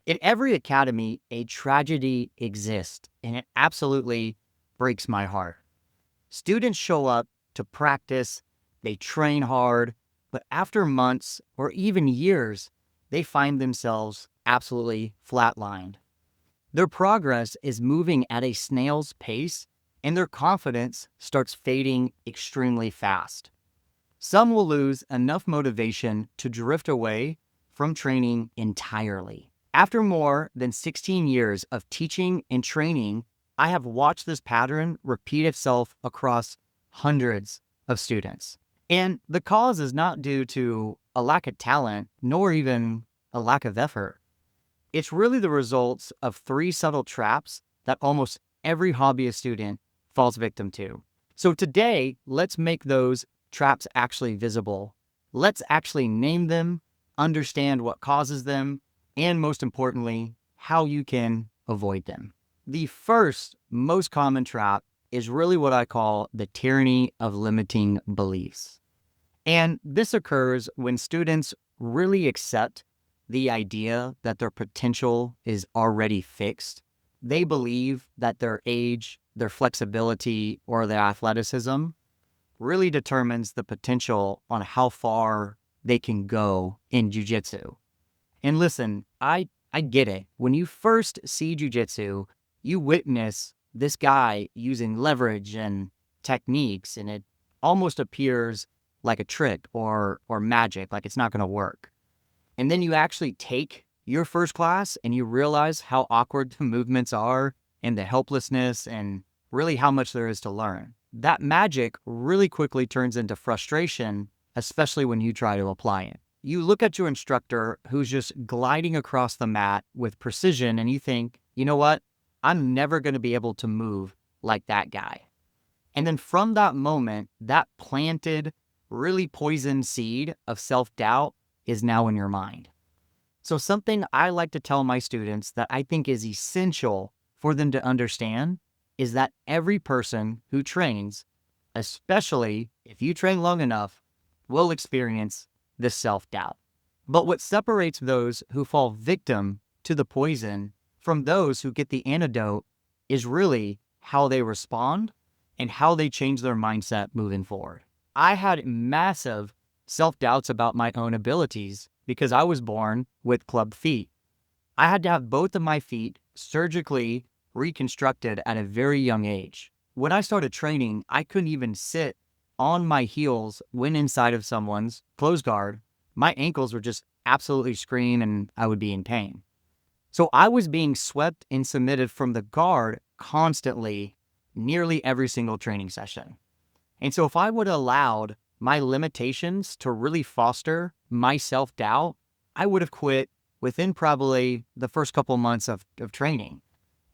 In every academy, a tragedy exists, and it absolutely breaks my heart. Students show up to practice, they train hard, but after months or even years, they find themselves absolutely flatlined. Their progress is moving at a snail's pace, and their confidence starts fading extremely fast. Some will lose enough motivation to drift away from training entirely. After more than 16 years of teaching and training, I have watched this pattern repeat itself across hundreds of students. And the cause is not due to a lack of talent, nor even a lack of effort. It's really the results of three subtle traps that almost every hobbyist student falls victim to. So today, let's make those traps actually visible. Let's actually name them, understand what causes them, and most importantly, how you can avoid them. The first most common trap is really what I call the tyranny of limiting beliefs. And this occurs when students really accept the idea that their potential is already fixed. They believe that their age, their flexibility, or their athleticism really determines the potential on how far they can go in jiu-jitsu. And listen, I get it. When you first see jiu-jitsu, you witness this guy using leverage and techniques, and it almost appears like a trick or magic, like it's not going to work. And then you actually take your first class and you realize how awkward the movements are and the helplessness and really how much there is to learn. That magic really quickly turns into frustration, especially when you try to apply it. You look at your instructor who's just gliding across the mat with precision and you think, you know what? I'm never going to be able to move like that guy. And then from that moment, that planted, really poisoned seed of self-doubt is now in your mind. So something I like to tell my students that I think is essential for them to understand is that every person who trains, especially if you train long enough, will experience this self-doubt. But what separates those who fall victim to the poison from those who get the antidote is really how they respond and how they change their mindset moving forward. I had massive self-doubts about my own abilities because I was born with club feet. I had to have both of my feet surgically reconstructed at a very young age. When I started training, I couldn't even sit on my heels when inside of someone's closed guard. My ankles were just absolutely screaming and I would be in pain. So I was being swept and submitted from the guard constantly, nearly every single training session. And so if I would have allowed my limitations to really foster my self-doubt, I would have quit within probably the first couple months of training.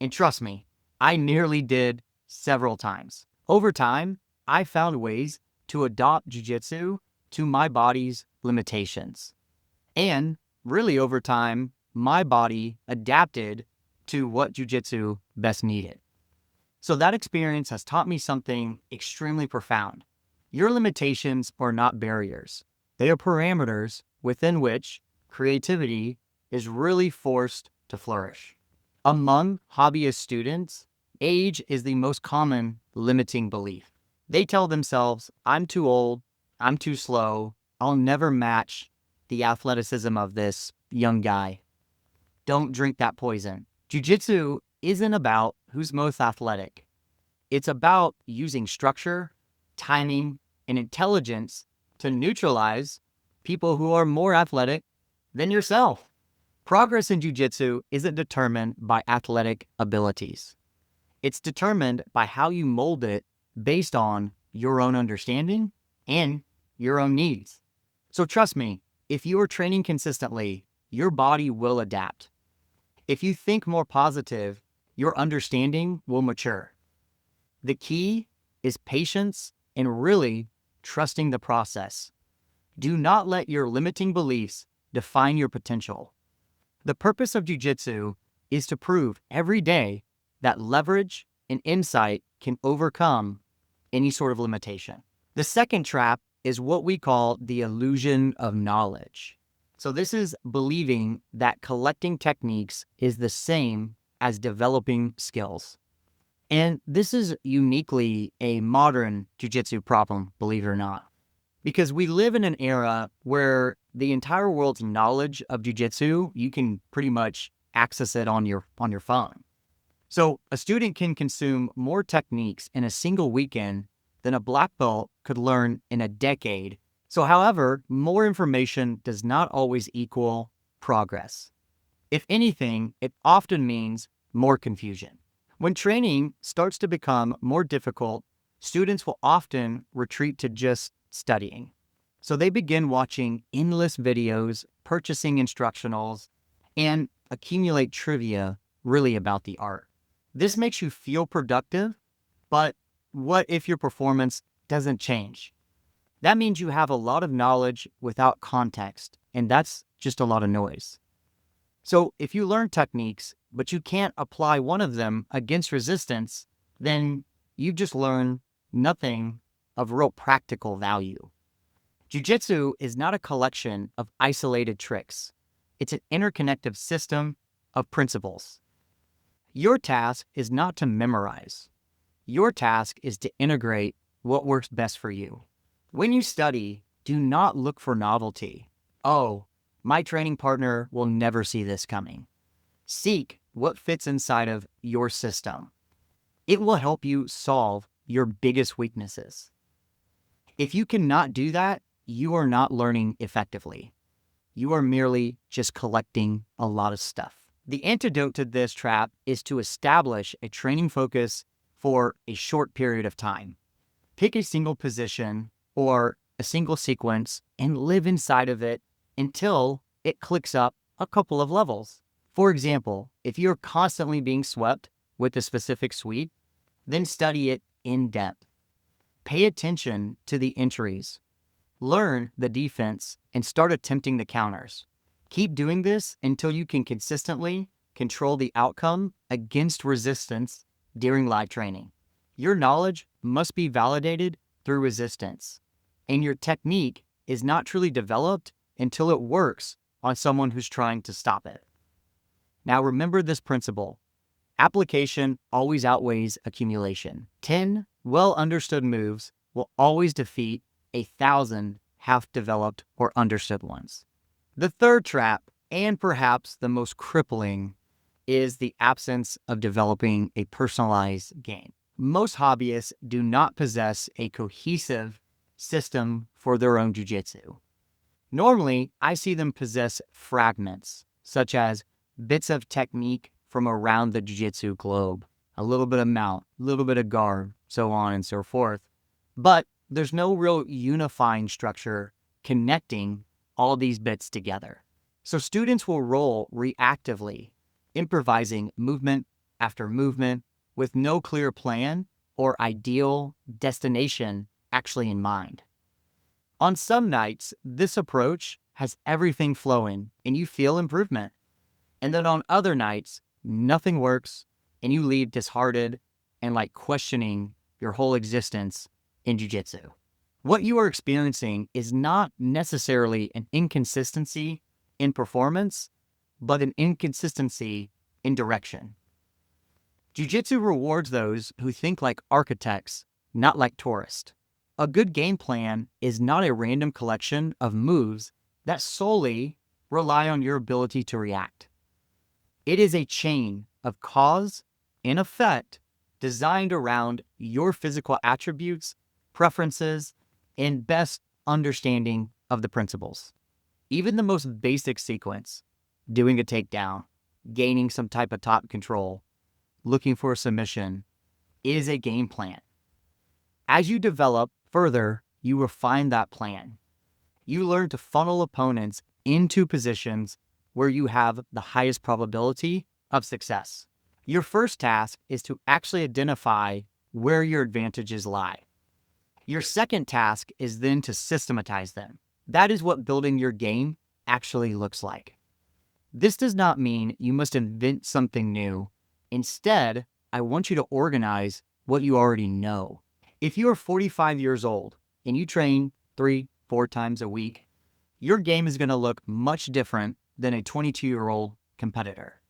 And trust me, I nearly did several times. Over time, I found ways to adopt jiu-jitsu to my body's limitations. And really over time, my body adapted to what jiu-jitsu best needed. So that experience has taught me something extremely profound. Your limitations are not barriers. They are parameters within which creativity is really forced to flourish. Among hobbyist students, age is the most common limiting belief. They tell themselves, I'm too old, I'm too slow, I'll never match the athleticism of this young guy. Don't drink that poison. Jiu-jitsu isn't about who's most athletic. It's about using structure, timing, and intelligence to neutralize people who are more athletic than yourself. Progress in jiu-jitsu isn't determined by athletic abilities. It's determined by how you mold it based on your own understanding and your own needs. So trust me, if you are training consistently, your body will adapt. If you think more positive, your understanding will mature. The key is patience and really trusting the process. Do not let your limiting beliefs define your potential. The purpose of jiu-jitsu is to prove every day that leverage and insight can overcome any sort of limitation. The second trap is what we call the illusion of knowledge. So this is believing that collecting techniques is the same as developing skills. And this is uniquely a modern jiu-jitsu problem, believe it or not, because we live in an era where the entire world's knowledge of jiu-jitsu, you can pretty much access it on your phone. So a student can consume more techniques in a single weekend than a black belt could learn in a decade. So however, more information does not always equal progress. If anything, it often means more confusion. When training starts to become more difficult, students will often retreat to just studying. So they begin watching endless videos, purchasing instructionals, and accumulate trivia really about the art. This makes you feel productive, but what if your performance doesn't change? That means you have a lot of knowledge without context, and that's just a lot of noise. So if you learn techniques, but you can't apply one of them against resistance, then you just learn nothing of real practical value. Jiu-jitsu is not a collection of isolated tricks. It's an interconnected system of principles. Your task is not to memorize. Your task is to integrate what works best for you. When you study, do not look for novelty. Oh, my training partner will never see this coming. Seek what fits inside of your system. It will help you solve your biggest weaknesses. If you cannot do that, you are not learning effectively. You are merely just collecting a lot of stuff. The antidote to this trap is to establish a training focus for a short period of time. Pick a single position or a single sequence and live inside of it until it clicks up a couple of levels. For example, if you're constantly being swept with a specific sweep, then study it in depth. Pay attention to the entries. Learn the defense and start attempting the counters. Keep doing this until you can consistently control the outcome against resistance during live training. Your knowledge must be validated through resistance, and your technique is not truly developed until it works on someone who's trying to stop it. Now remember this principle. Application always outweighs accumulation. 10 well-understood moves will always defeat 1,000 half-developed or understood ones. The third trap, and perhaps the most crippling, is the absence of developing a personalized game. Most hobbyists do not possess a cohesive system for their own jiu-jitsu. Normally, I see them possess fragments, such as bits of technique from around the jiu-jitsu globe, a little bit of mount, a little bit of guard, so on and so forth. But there's no real unifying structure connecting all these bits together. So students will roll reactively, improvising movement after movement with no clear plan or ideal destination actually in mind. On some nights, this approach has everything flowing and you feel improvement. And then on other nights, nothing works and you leave disheartened and like questioning your whole existence in jiu-jitsu. What you are experiencing is not necessarily an inconsistency in performance, but an inconsistency in direction. Jiu-jitsu rewards those who think like architects, not like tourists. A good game plan is not a random collection of moves that solely rely on your ability to react. It is a chain of cause and effect designed around your physical attributes, preferences, and best understanding of the principles. Even the most basic sequence, doing a takedown, gaining some type of top control, looking for a submission, is a game plan. As you develop further, you refine that plan. You learn to funnel opponents into positions where you have the highest probability of success. Your first task is to actually identify where your advantages lie. Your second task is then to systematize them. That is what building your game actually looks like. This does not mean you must invent something new. Instead, I want you to organize what you already know. If you are 45 years old and you train 3-4 times a week, your game is going to look much different than a 22-year-old competitor.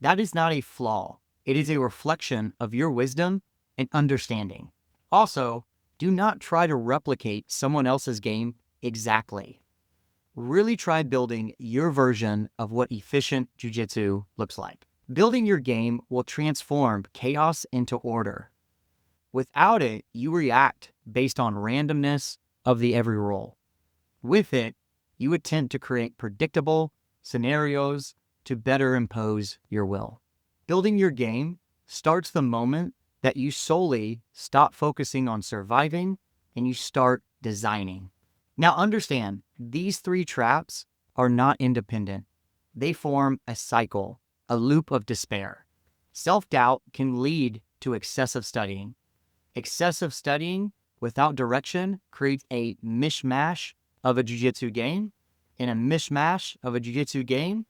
That is not a flaw. It is a reflection of your wisdom and understanding. Also, do not try to replicate someone else's game exactly. Really try building your version of what efficient jiu-jitsu looks like. Building your game will transform chaos into order. Without it, you react based on randomness of the every roll. With it, you attempt to create predictable scenarios to better impose your will. Building your game starts the moment that you solely stop focusing on surviving and you start designing. Now understand, these 3 traps are not independent. They form a cycle, a loop of despair. Self-doubt can lead to excessive studying. Excessive studying without direction creates a mishmash of a jiu-jitsu game, and a mishmash of a jiu-jitsu game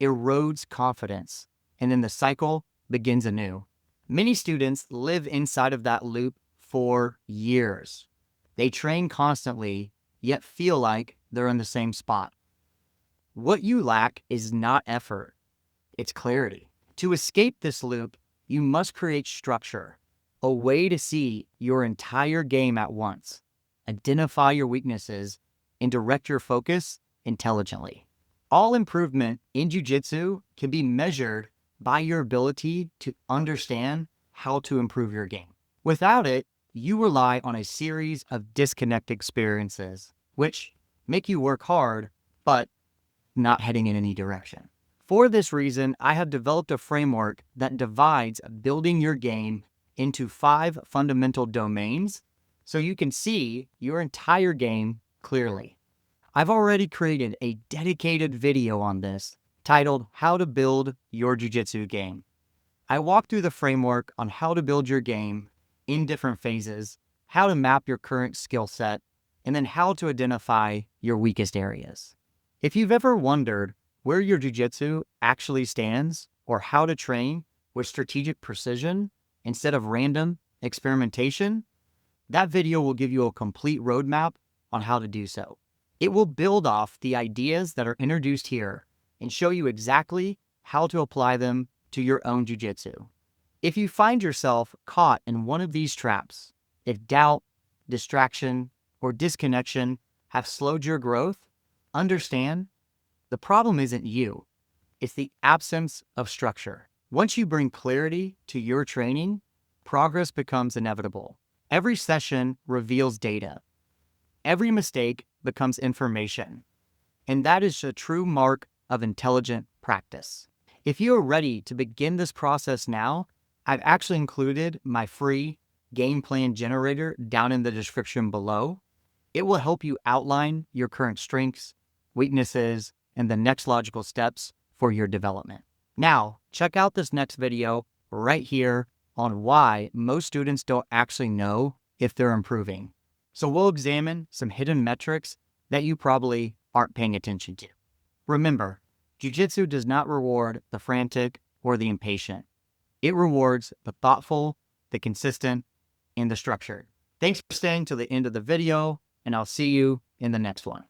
erodes confidence, and then the cycle begins anew. Many students live inside of that loop for years. They train constantly, yet feel like they're in the same spot. What you lack is not effort, it's clarity. To escape this loop, you must create structure, a way to see your entire game at once, identify your weaknesses, and direct your focus intelligently. All improvement in jiu-jitsu can be measured by your ability to understand how to improve your game. Without it, you rely on a series of disconnected experiences, which make you work hard, but not heading in any direction. For this reason, I have developed a framework that divides building your game into 5 fundamental domains so you can see your entire game clearly. I've already created a dedicated video on this titled How to Build Your Jiu-Jitsu Game. I walk through the framework on how to build your game in different phases, how to map your current skill set, and then how to identify your weakest areas. If you've ever wondered where your jiu-jitsu actually stands or how to train with strategic precision instead of random experimentation, that video will give you a complete roadmap on how to do so. It will build off the ideas that are introduced here and show you exactly how to apply them to your own jiu-jitsu. If you find yourself caught in one of these traps, if doubt, distraction, or disconnection have slowed your growth, understand the problem isn't you, it's the absence of structure. Once you bring clarity to your training, progress becomes inevitable. Every session reveals data. Every mistake becomes information. And that is a true mark of intelligent practice. If you are ready to begin this process now, I've actually included my free game plan generator down in the description below. It will help you outline your current strengths, weaknesses, and the next logical steps for your development. Now, check out this next video right here on why most students don't actually know if they're improving. So we'll examine some hidden metrics that you probably aren't paying attention to. Remember, jiu-jitsu does not reward the frantic or the impatient. It rewards the thoughtful, the consistent, and the structured. Thanks for staying to the end of the video, and I'll see you in the next one.